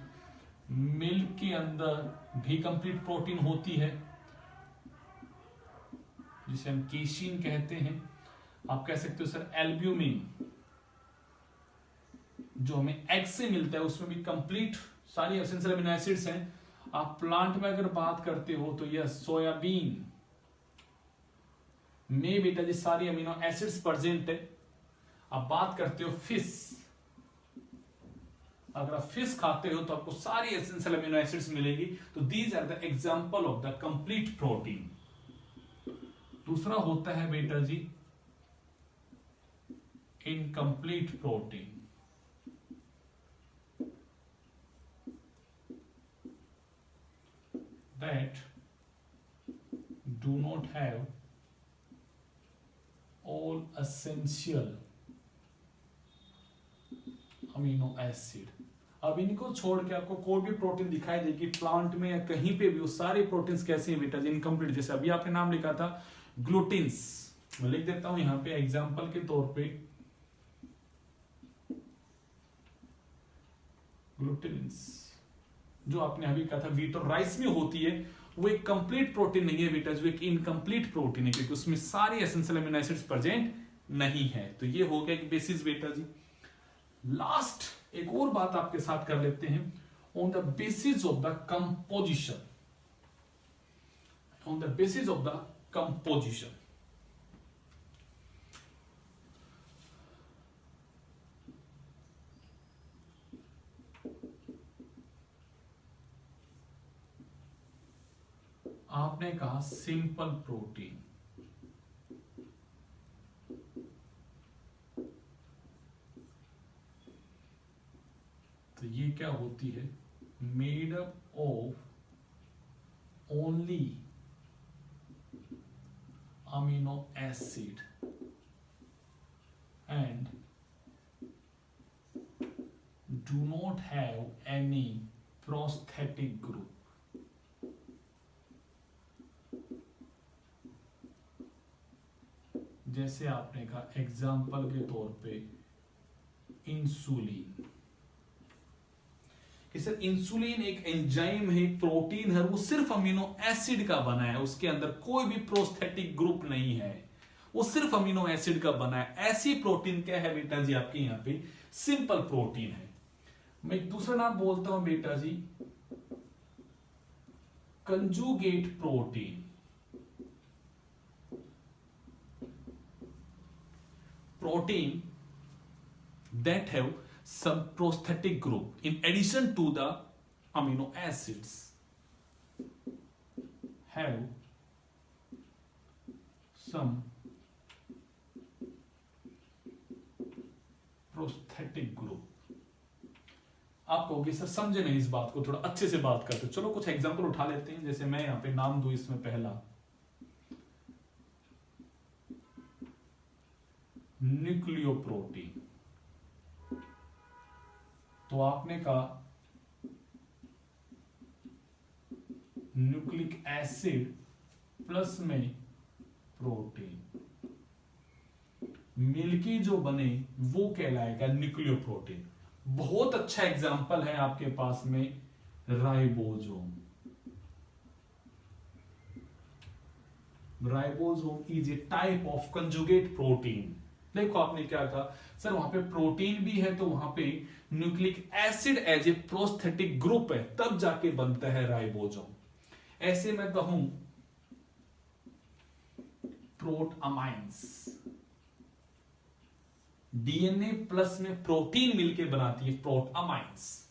मिल्क के अंदर भी कंप्लीट प्रोटीन होती है जिसे हम केशिन कहते हैं। आप कह सकते हो सर एल्ब्यूमिन जो हमें एग से मिलता है उसमें भी कंप्लीट सारी एसेंशियल अमीनो एसिड्स हैं। आप प्लांट में अगर बात करते हो तो यह सोयाबीन में बेटा जी सारी अमीनो एसिड्स प्रेजेंट है। आप बात करते हो फिश, अगर आप फिश खाते हो तो आपको सारी एसेंशियल अमीनो एसिड्स मिलेगी। तो these are the example of the complete protein. दूसरा होता है बेटा जी incomplete protein. That do not have all essential amino acid. अब इनको छोड़ के आपको कोई भी प्रोटीन दिखाई देगी प्लांट में या कहीं पे भी, वो सारे प्रोटीन्स कैसे हैं बेटा जी इनकम्प्लीट। जैसे अभी आपने नाम लिखा था ग्लूटिन्स, मैं लिख देता हूं यहां पे एग्जांपल के तौर पे ग्लूटिन्स जो आपने अभी कहा था व्हीट और राइस में होती है, वो एक कंप्लीट प्रोटीन नहीं है बेटा, जो एक इनकम्प्लीट प्रोटीन है क्योंकि उसमें सारे एसेंशियल अमीनो एसिड्स प्रेजेंट नहीं है। तो ये हो गया एक बेसिस बेटा जी। लास्ट एक और बात आपके साथ कर लेते हैं on the basis of the composition. On the basis of the composition आपने कहा सिंपल प्रोटीन, तो ये क्या होती है made up of only amino acid and do not have any prosthetic group. जैसे आपने कहा एग्जाम्पल के तौर पे इंसुलिन, कि सर इंसुलिन एक एंजाइम है, प्रोटीन है, वो सिर्फ अमीनो एसिड का बना है, उसके अंदर कोई भी प्रोस्थेटिक ग्रुप नहीं है, वो सिर्फ अमीनो एसिड का बना है। ऐसी प्रोटीन क्या है बेटा जी आपके यहां पे सिंपल प्रोटीन है। मैं एक दूसरा नाम बोलता हूं बेटा जी conjugate protein. protein that have some prosthetic group in addition to the amino acids have some prosthetic group। आप कहोगे सर समझे नहीं इस बात को, थोड़ा अच्छे से बात करते। चलो कुछ एग्जांपल उठा लेते हैं। जैसे मैं यहां पे नाम दूं इसमें पहला न्यूक्लियोप्रोटीन, तो आपने कहा न्यूक्लिक एसिड प्लस में प्रोटीन। मिलके जो बने वो कहलाएगा न्यूक्लियोप्रोटीन। बहुत अच्छा एग्जांपल है आपके पास में ribosome. Ribosome is a type of conjugate protein. देखो आपने क्या कहा सर, वहां पे प्रोटीन भी है तो वहां पे nucleic acid as a prosthetic group है, तब जाके बनता है राइबोसोम। ऐसे मैं कहूं प्रोटअमाइंस, डीएनए प्लस में प्रोटीन मिलके बनाती है प्रोटअमाइंस।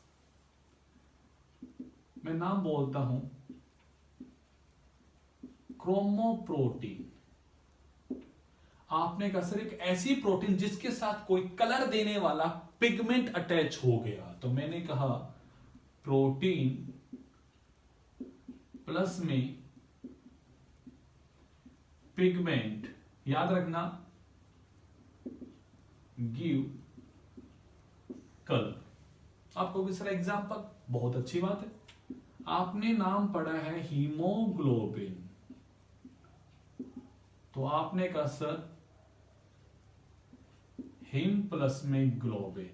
मैं नाम बोलता हूं क्रोमोप्रोटीन। आपने कहा सर एक ऐसी प्रोटीन जिसके साथ कोई कलर देने वाला पिगमेंट अटैच हो गया, तो मैंने कहा प्रोटीन प्लस में पिगमेंट, याद रखना गिव कलर। आपको किस तरह एग्जाम्पल, बहुत अच्छी बात है। आपने नाम पढ़ा है हीमोग्लोबिन, तो आपने कहा सर हिम प्लस में ग्लोबिन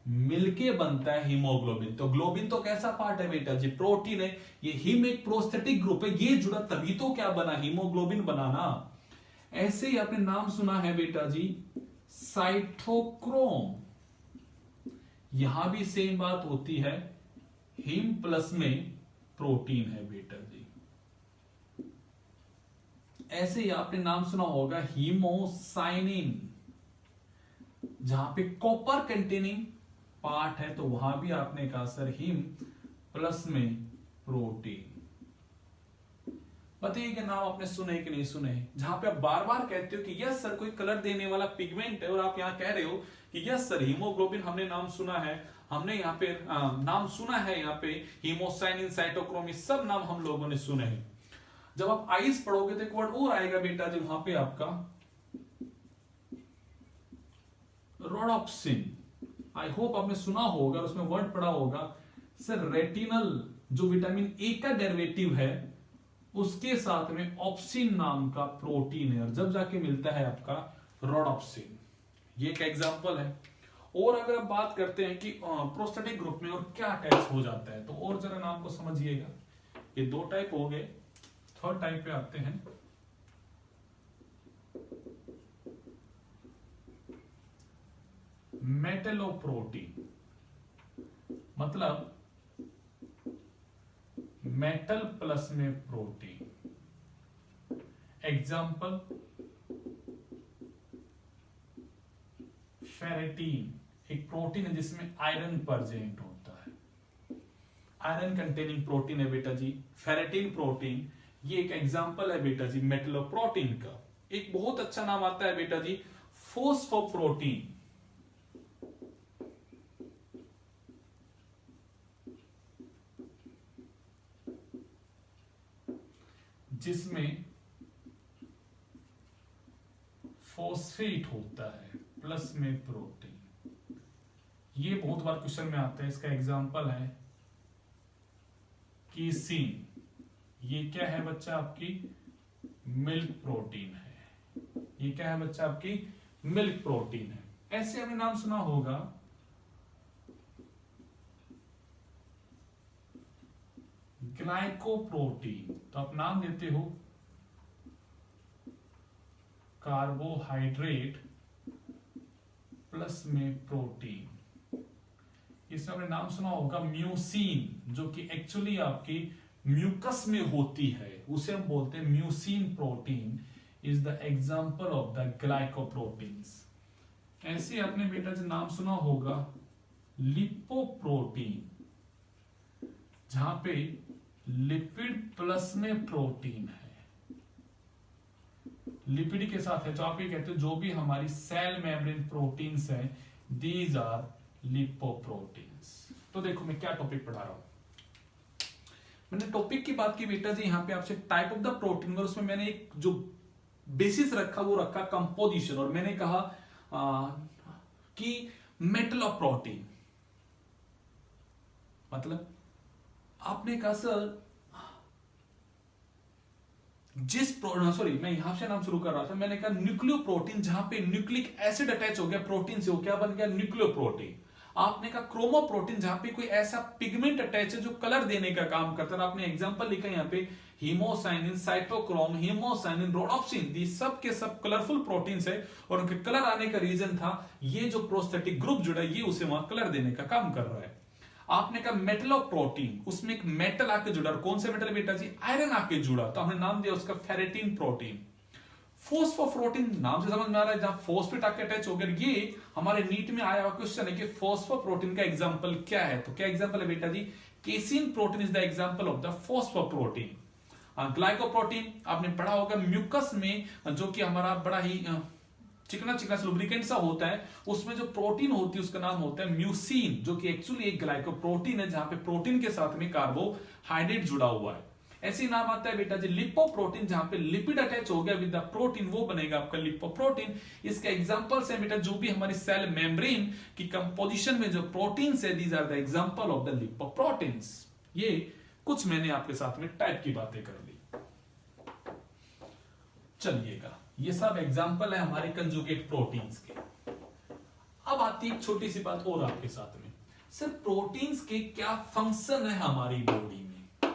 मिलके बनता है हीमोग्लोबिन। तो ग्लोबिन तो कैसा पार्ट है बेटा जी, प्रोटीन है। ये हिम एक प्रोस्थेटिक ग्रुप है, ये जुड़ा तभी तो क्या बना, हीमोग्लोबिन बना ना। ऐसे ही आपने नाम सुना है बेटा जी साइटोक्रोम, यहां भी सेम बात होती है, हिम प्लस में प्रोटीन है बेटा जी। ऐसे ही आपने नाम सुना होगा हीमोसाइनिन, जहां पे कॉपर कंटेनिंग पार्ट है, तो वहां भी आपने कहा सर हिम प्लस में प्रोटीन। बताइए कि नाम आपने सुने कि नहीं सुने, जहां पे आप बार बार कहते हो कि यस सर कोई कलर देने वाला पिगमेंट है, और आप यहां कह रहे हो कि यस सर हीमोग्लोबिन हमने नाम सुना है, हमने यहाँ पे नाम सुना है, यहाँ पे हीमोसाइनिन, साइटोक्रोम, सब नाम हम लोगों ने सुने हैं। जब आप आइस पढ़ोगे तो एक वर्ड और आएगा बेटा जी, वहां पे आपका रोडोप्सिन। आई होप आपने सुना होगा, उसमें वर्ड पढ़ा होगा सर रेटिनल, जो विटामिन ए का डेरिवेटिव है, उसके साथ में ऑप्सिन नाम का प्रोटीन है, और जब जाके मिलता है आपका रोडोप्सिन। ये एक एग्जांपल है। और अगर आप बात करते हैं कि प्रोस्थेटिक ग्रुप में और क्या अटैच हो जाता है, तो और जरा नाम को समझिएगा। ये दो टाइप हो गए, थर्ड टाइप पे आते हैं। मेटलोप्रोटीन, मतलब मेटल प्लस में प्रोटीन। एग्जाम्पल फेरेटीन, एक प्रोटीन है जिसमें आयरन प्रेजेंट होता है, आयरन कंटेनिंग प्रोटीन है बेटा जी फेरेटीन प्रोटीन। ये एक एग्जाम्पल है बेटा जी मेटलोप्रोटीन का। एक बहुत अच्छा नाम आता है बेटा जी फोस्फोप्रोटीन, जिसमें फॉस्फेट होता है प्लस में प्रोटीन। ये बहुत बार क्वेश्चन में आता है, इसका एग्जांपल है कीसीन। ये क्या है बच्चा, आपकी मिल्क प्रोटीन है। ये क्या है बच्चा, आपकी मिल्क प्रोटीन है। ऐसे आपने नाम सुना होगा ग्लाइकोप्रोटीन, तो आप नाम देते हो कार्बोहाइड्रेट प्लस में प्रोटीन। इसमें आपने नाम सुना होगा म्यूसिन, जो कि एक्चुअली आपकी म्यूकस में होती है, उसे हम बोलते हैं mucin protein is the example of the glycoproteins. ऐसे आपने बेटा जो नाम सुना होगा लिपोप्रोटीन, जहां पे लिपिड प्लस में प्रोटीन है, लिपिड के साथ है, जो आप ये कहते हो जो भी हमारी सेल मेम्ब्रेन प्रोटीन्स हैं, दीज आर लिपोप्रोटीन्स। तो देखो मैं क्या टॉपिक पढ़ा रहा हूं, मैंने टॉपिक की बात की बेटा जी यहां पे आपसे टाइप ऑफ द प्रोटीन, और उसमें मैंने एक जो बेसिस रखा वो रखा कंपोजिशन, और मैंने कहा कि मेटल ऑफ प्रोटीन, मतलब आपने कहा सर सॉरी मैं यहां से नाम शुरू कर रहा था, मैंने कहा न्यूक्लियोप्रोटीन, जहां पे न्यूक्लिक एसिड अटैच हो गया प्रोटीन से, वो क्या बन गया? न्यूक्लियोप्रोटीन। आपने कहा क्रोमोप्रोटीन, जहां पे कोई ऐसा पिगमेंट अटैच है जो कलर देने का काम करता है। आपने एग्जांपल लिखा है यहाँ पे हीमोसाइनिन, साइटोक्रोम, हीमोसाइनिन, रोडोप्सिन, ये सब के सब कलरफुल प्रोटीन्स है, और उनके कलर आने का रीजन था ये जो प्रोस्थेटिक ग्रुप जुड़ा है, ये उसे वहां कलर देने का काम कर रहा है। आपने कहा मेटलोप्रोटीन, उसमें एक मेटल आके जुड़ा, कौन सा मेटल बेटा जी? आयरन आके जुड़ा, तो हमने नाम दिया उसका फेरेटिन प्रोटीन। फोस्फोप्रोटीन, नाम से समझ में आ रहा है, जहां फोस्फेट आके अटैच हो गया। ये हमारे नीट में आया हुआ क्वेश्चन है कि फोस्फोप्रोटीन का एग्जांपल क्या है, तो क्या एग्जांपल है बेटा जी? Casein protein is the example of the phosphoprotein. Glycoprotein आपने पढ़ा होगा म्यूकस में, जो कि हमारा बड़ा ही चिकना चिकना लुब्रिकेंट सा होता है, उसमें जो प्रोटीन होती है उसका नाम होता है म्यूसिन, जो कि एक्चुअली एक ग्लाइकोप्रोटीन है, जहां पे प्रोटीन के साथ में कार्बोहाइड्रेट जुड़ा हुआ है। ऐसे नाम आता है बेटा जी लिपोप्रोटीन, जहां पे लिपिड अटैच हो गया विद द प्रोटीन, वो बनेगा आपका लिपोप्रोटीन। इसका एग्जांपल्स है बेटा जो भी हमारी सेल मेम्ब्रेन की कंपोजिशन में जो प्रोटीन्स है, these are the example of the lipoproteins. ये कुछ मैंने आपके साथ में टाइप की बातें कर ली। चलिएगा, ये सब एग्जांपल है हमारे कंजुगेट प्रोटीन्स के। अब आती है एक छोटी सी बात और आपके साथ में, सर प्रोटीन्स के क्या फंक्शन है हमारी बॉडी में?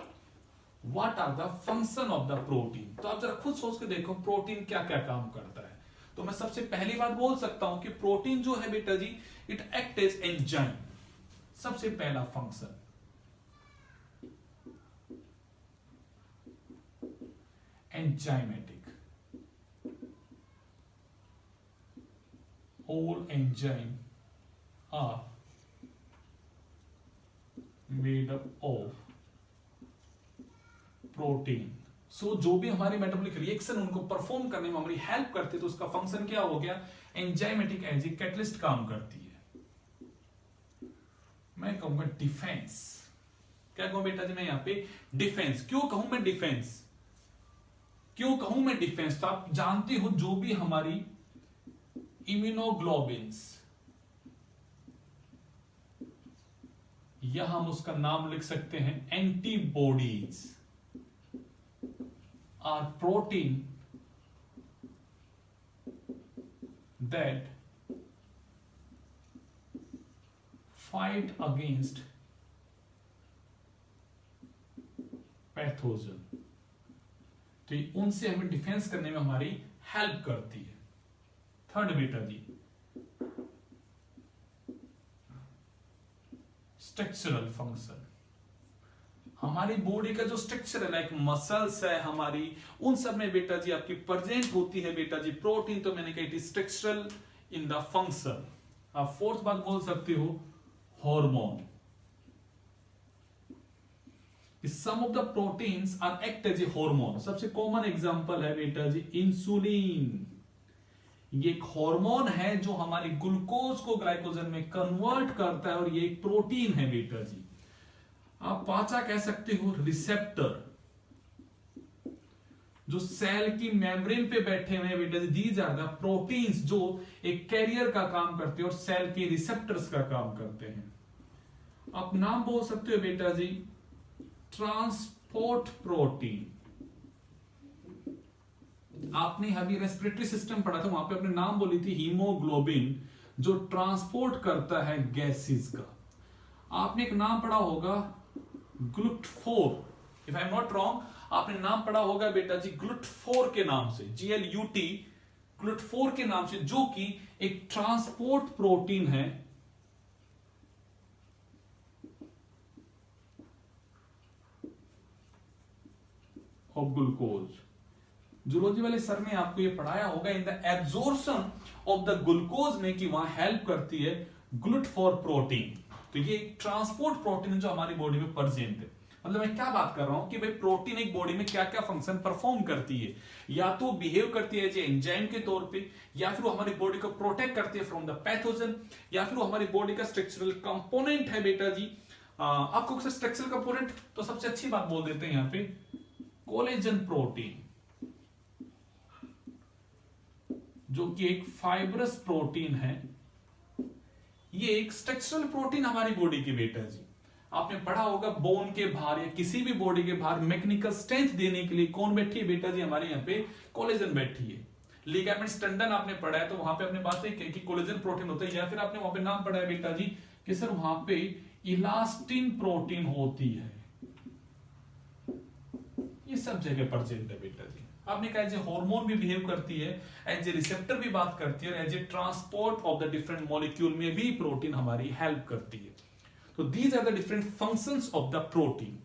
What are the function of the protein? तो आप जरा खुद सोच के देखो प्रोटीन क्या क्या काम करता है। तो मैं सबसे पहली बात बोल सकता हूं कि प्रोटीन जो है बेटा जी, इट एक्ट एज एंजाइम। सबसे पहला function enzymatic. All enzyme are made up of protein. So जो भी हमारे मेटाबॉलिक रिएक्शन उनको परफॉर्म करने में हमारी हेल्प करते हैं, तो उसका फंक्शन क्या हो गया? एंजाइमेटिक, एज ए कैटलिस्ट काम करती है। मैं कहूंगा डिफेंस। क्या कहूं बेटा जी मैं यहां पे? डिफेंस। क्यों कहूं मैं डिफेंस? क्यों कहूं मैं डिफेंस? तो आप जानते हो जो भी हमारी इम्यूनोग्लोबिन्स, या हम उसका नाम लिख सकते हैं antibodies, are protein that fight against pathogen. तो उनसे हमें डिफेंस करने में हमारी हेल्प करती है। थर्ड बेटा जी स्ट्रक्चरल फंक्शन। हमारी बॉडी का जो स्ट्रक्चर है, लाइक मसल्स है हमारी, उन सब में बेटा जी आपकी प्रेजेंट होती है बेटा जी प्रोटीन। तो मैंने कहा it is structural in the function. आप फोर्थ बात बोल सकते हो hormone. Some of the proteins are act as a hormone. सबसे कॉमन एग्जांपल है बेटा जी इंसुलिन। ये एक हार्मोन है जो हमारी ग्लूकोज को ग्लाइकोजन में कन्वर्ट करता है, और ये एक प्रोटीन है बेटा जी। आप पांचा कह सकते हो रिसेप्टर, जो सेल की मेम्ब्रेन पे बैठे हुए हैं बेटा जी, दीज आर द प्रोटीन्स जो एक कैरियर का काम करते हैं और सेल के रिसेप्टर्स का काम करते हैं। आप नाम बोल सकते हो बेटा जी ट्रांसपोर्ट प्रोटीन। आपने अभी रेस्पिरेटरी सिस्टम पढ़ा था, वहां पे आपने नाम बोली थी हीमोग्लोबिन, जो ट्रांसपोर्ट करता है गैसेस का। आपने एक नाम पढ़ा होगा ग्लूटाफोर, if I am not wrong, आपने नाम पढ़ा होगा बेटा जी ग्लूटाफोर के नाम से, GLUT, ग्लूटाफोर के नाम से, जो कि एक ट्रांसपोर्ट प्रोटीन है ऑफ ग्लूकोज। जूलॉजी वाले सर ने आपको ये पढ़ाया होगा in the absorption of the glucose में, कि वहां हेल्प करती है ग्लूटाफोर प्रोटीन। तो ये एक ट्रांसपोर्ट प्रोटीन जो हमारी बॉडी में प्रेजेंट है। मतलब मैं क्या बात कर रहा हूं कि भाई प्रोटीन एक बॉडी में क्या क्या फंक्शन परफॉर्म करती है, या तो बिहेव करती है एंजाइम के तौर पे, या फिर वो हमारी बॉडी को प्रोटेक्ट करती है फ्रॉम द पैथोजन, या फिर वो हमारी बॉडी का स्ट्रक्चरल कंपोनेंट है बेटा जी। आपको स्ट्रक्चरल कंपोनेंट तो सबसे अच्छी बात बोल देते हैं यहां पे कोलेजन प्रोटीन, जो कि एक फाइब्रस प्रोटीन है। ये एक स्ट्रक्चरल प्रोटीन हमारी बॉडी की बेटा जी। आपने पढ़ा होगा बोन के बाहर या किसी भी बॉडी के बाहर मैकेनिकल स्ट्रेंथ देने के लिए कौन बैठी है बेटा जी, हमारे यहाँ पे कोलेजन बैठी है। लिगामेंट्स टेंडन आपने पढ़ा है तो वहां पे आपने बातें की कि कोलेजन प्रोटीन होता है, या फिर आपने वहां पे नाम पढ़ा है बेटा जी कि सर वहां पे इलास्टिन प्रोटीन होती है। ये सब जगह प्रेजेंट है बेटा जी। आपने कहा एज ए हार्मोन भी बिहेव करती है, एज ए रिसेप्टर भी बात करती है, और as a transport of the different molecule में भी प्रोटीन हमारी हेल्प करती है। तो these are the different functions of the protein.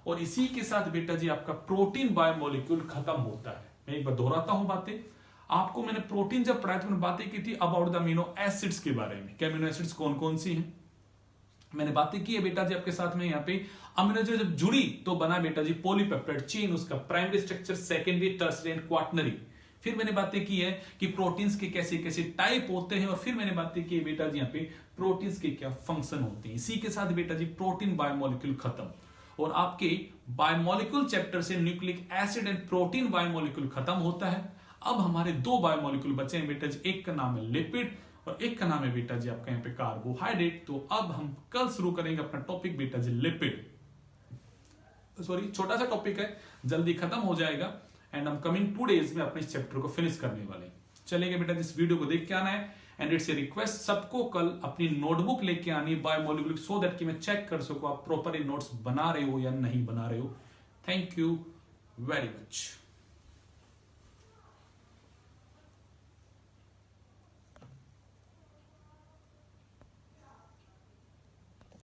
और इसी के साथ बेटा जी आपका प्रोटीन बायोमोलिक्यूल खत्म होता है। मैं एक बार दोहराता हूं बातें। आपको मैंने प्रोटीन जब पढ़ाया तो मैंने बातें की थी अबाउट द अमीनो एसिड्स के बारे में, कि अमीनो एसिड्स कौन कौन सी हैं। मैंने बातें की है बेटा जी आपके साथ में, यहाँ पे अमीनो एसिड जब जुड़ी तो बना बेटा जी पॉलीपेप्टाइड चेन, उसका primary structure, secondary, tertiary and quaternary. फिर मैंने बातें की है कि प्रोटीन्स के कैसे कैसे टाइप होते हैं, और फिर मैंने बातें की है बेटा जी यहाँ पे प्रोटीन्स के क्या फंक्शन होते हैं। इसी के साथ बेटा जी प्रोटीन बायोमोलिक्यूल खत्म, और आपके बायोमोलिक्यूल चैप्टर से nucleic acid and protein biomolecule खत्म होता है। अब हमारे दो बायोमोलिक्यूल बचे हैं बेटा जी, एक का नाम है लिपिड और एक का नाम है बेटा जी आपका यहाँ पे कार्बोहाइड्रेट। तो अब हम कल शुरू करेंगे अपना टॉपिक बेटा जी लिपिड। सॉरी, छोटा सा टॉपिक है, जल्दी खत्म हो जाएगा, एंड हम कमिंग 2 डेज में अपने इस चैप्टर को फिनिश करने वाले। चलेंगे बेटा, इस वीडियो को देख के आना है, एंड इट्स ए रिक्वेस्ट सबको कल अपनी नोटबुक लेके आनी है बायोमोलिक्यूल, सो दैट कि मैं चेक कर सकूं आप प्रॉपर नोट्स बना रहे हो या नहीं बना रहे हो। Thank you very much.